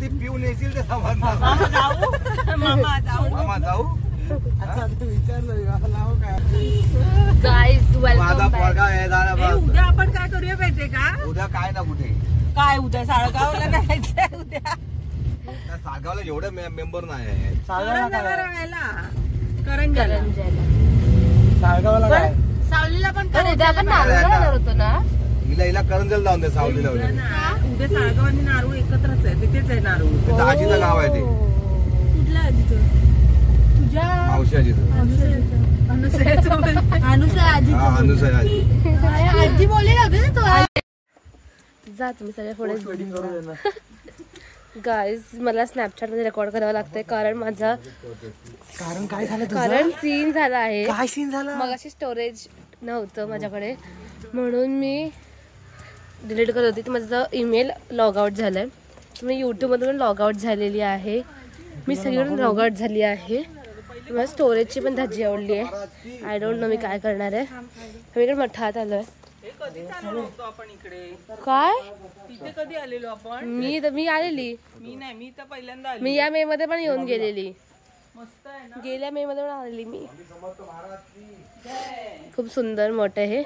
ती पिऊन येशील ते सामान. मामा जाऊ. माझा पोरगा हे झाला. उद्या आपण काय करूया माहितीये का? उद्या काय ना कुठे काय उद्या साळगावला जायचंय. उद्या साळगावला एवढे मेंबर नाही. साळगावला काय सावलीला पण उद्या आपण नारळ होतो ना. हिला करंजल जाऊन दे सावलीला. उद्या साळगाव आणि नारू एकत्रच आहे. तिथेच आहे नारू. आजीचं गाव आहे ते. कुठलं आजीचं? तुझ्या मावशी आजीचं. अनुसया आजी. आजी बोलली लागली ना तू. जा तुम्ही सगळे पुढे. गाईज मला स्नॅपचॅट मध्ये रेकॉर्ड करावं लागतंय कारण माझा काय झालं? कारण सीन झाला आहे. काय सीन झाला? मग अशी स्टोरेज नव्हतं माझ्याकडे म्हणून मी डिलीट करत होती. माझं ईमेल लॉग आउट झालंय. मी यूट्यूबमधून लॉग आउट झालेली आहे. मी सगळीकडून लॉग आउट झाली आहे. मला स्टोरेजची पण धज्जी आवडली आहे. आय डोंट नो मी काय करणार आहे. मी इकडे मठात आलोय. काय तिथे कधी आलेलो आपण? मी आलेली. मी तर पहिल्यांदा मी या मे मध्ये पण येऊन गेलेली. मस्त आहे ना. गेल्या मे मध्ये पण आलेली मी. खूप सुंदर मोठं हे.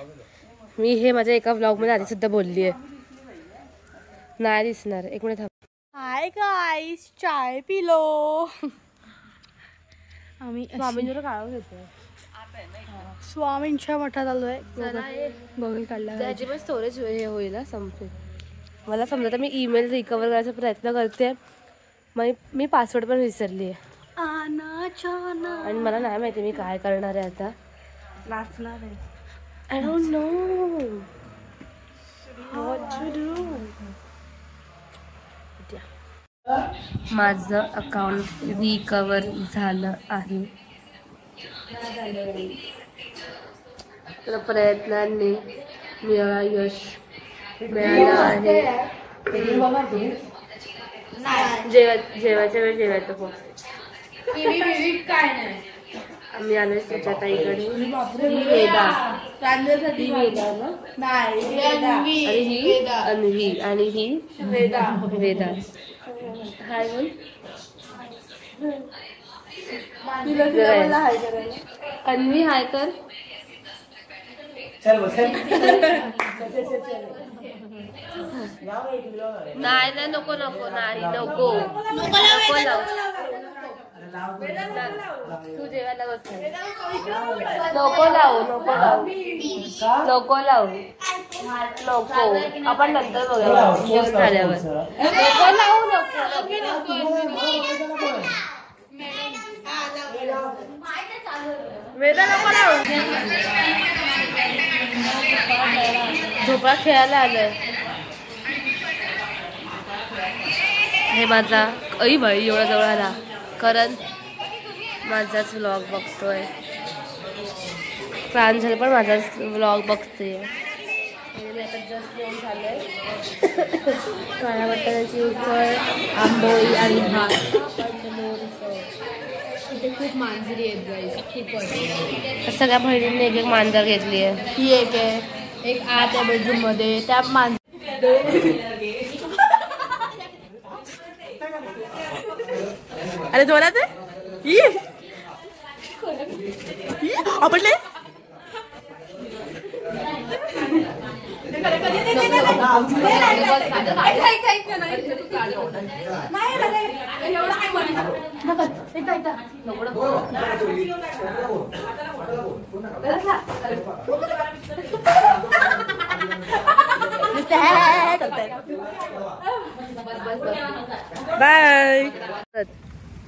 मी हे माझ्या एका व्लॉग मध्ये आधी सुद्धा बोलली आहे. नाही दिसणार. एक मिनिट थांब. हाय गाईस, चाय पिलो. आम्ही स्वामींवर काढून घेतोय. स्वामींच्या मठात आलोय. बघून काढला. त्याची पण स्टोरेज हे होईल संपेल. मला समजा मी ईमेल रिकवर करायचा प्रयत्न करते. मी पासवर्ड पण विसरली आहे आणि मला नाही माहिती मी काय करणार आहे आता. नाचणार आहे. I don't know what to do. माझं अकाउंट रिकवर झालं आहे. तर प्रयत्नांनी मला यश मिळालं आहे. जेवायच्या वेळी जेवायचं खूप. आम्ही आलोय सुजाताईकडे. ही वेदा आणि ही अन्वी आणि ही वेदा. हाय बोल. अन्वी हाय कर. नाही नको नको नाही नको तू जेवायला बस. नको आपण नंतर बघूया जेवण झाल्यावर. नको लावू वेदा नको लावू. झोपा खेळायला आलंय. हे माझा ऐ बाई एवढा जवळ आला. कारण माझाच व्लॉग बघतोय. प्रांजल पण माझाच व्लॉग बघते. आता जस्ट जेवण झालंय. काळ्या वाटाण्याची उसळ, आंबोळी आणि भात. इथे खूप मांजरी आहेत गाईस. खूप सगळ्या बहिणींनी एक मांजर घेतली आहे. ही एक आहे. एक आत आहे बेडरूम मध्ये. त्या अरे जोरात आहे. आपले बाय.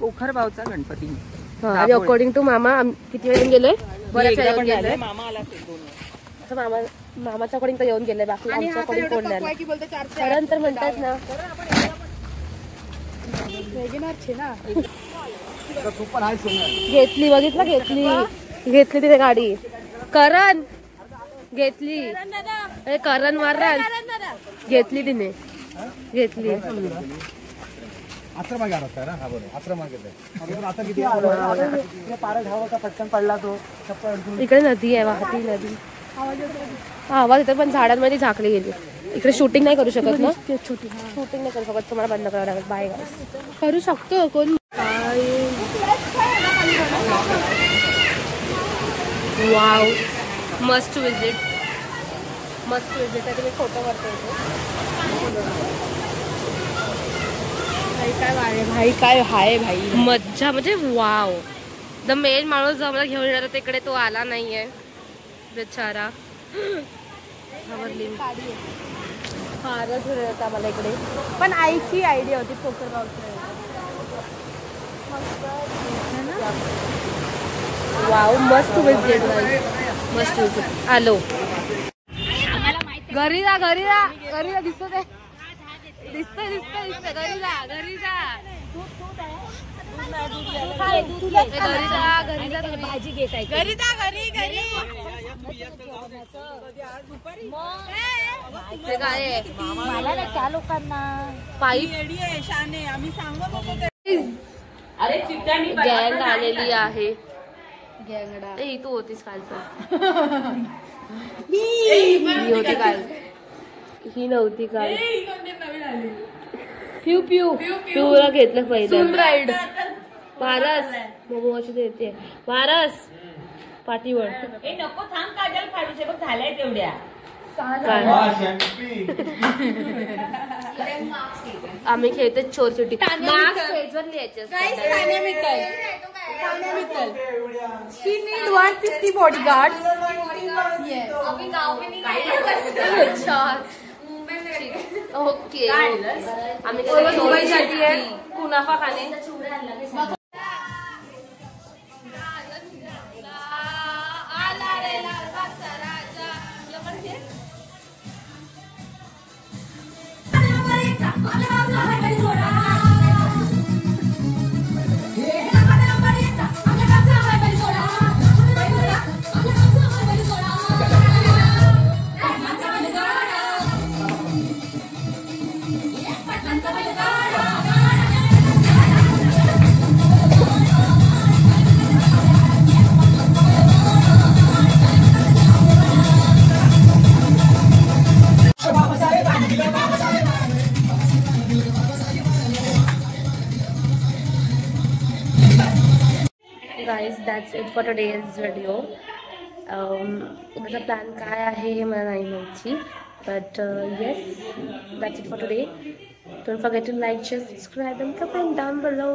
पोखर भावचा गणपती. आणि अकॉर्डिंग टू मामा किती वेळ गेलोय? बऱ्याच वेळ गेलोय. मामा आला मामाच्या अकॉर्डिंग तर येऊन गेले. बाकी आमच्या अकॉर्डिंग कोण नाही. कारण तर म्हणतात ना घेतली. बघितलं घेतली तिने गाडी. करण घेतली. करण मार घेतली तिने. घेतली. आश्रमात गेला ना. हा बरोबर आश्रमात गेलाय. आता किती पारा धावाचा पटकन पडला तो. इकडे नदी आहे. वाहती नदी. आवाज येतो पण झाडांमध्ये झाकली गेली. इकडे शूटिंग नाही करू शकत ना, शूटिंग नाही करू शकत, तुम्हाला बंद करावं लागेल. बाय करू शकतो कोण. वाव, मस्ट विजिट आहे. तुम्ही फोटो करतो भाई, काय हाय भाई, मज्जा म्हणजे वाव. द मेन माणूस जो आम्हाला घेऊन येणार तिकडे तो आला नाहीये बेचारा. फारच वेळ होता आम्हाला इकडे, पण आईची आयडिया होती कोकरगावची. वाव, मस्त विजिट, मस्त विजिट. आलो घरी जा दिसतंय घरी जा भाजी घे काय घरी काय मला ना त्या लोकांना पाईप आम्ही गँग आलेली आहे. गँगडा तू होतीस कालचं. ही होती काल, ही नव्हती काल. पिऊला घेतलं पहिलं. वारस मोमोची देते, वारस पाठीवर. नको थांब, काजल फाडूचे बघ झालाय तेवढ्या. आम्ही खेळतो चोरचिट्टी. She need 150 bodyguards. ओके, आम्ही दुबईसाठी आहे कुनाफा खाणे. Guys, that's it for today's video. उद्याचा प्लॅन काय आहे हे मला नाही माहिती, but yes, that's it for today. Don't forget to like, share, subscribe and comment down below.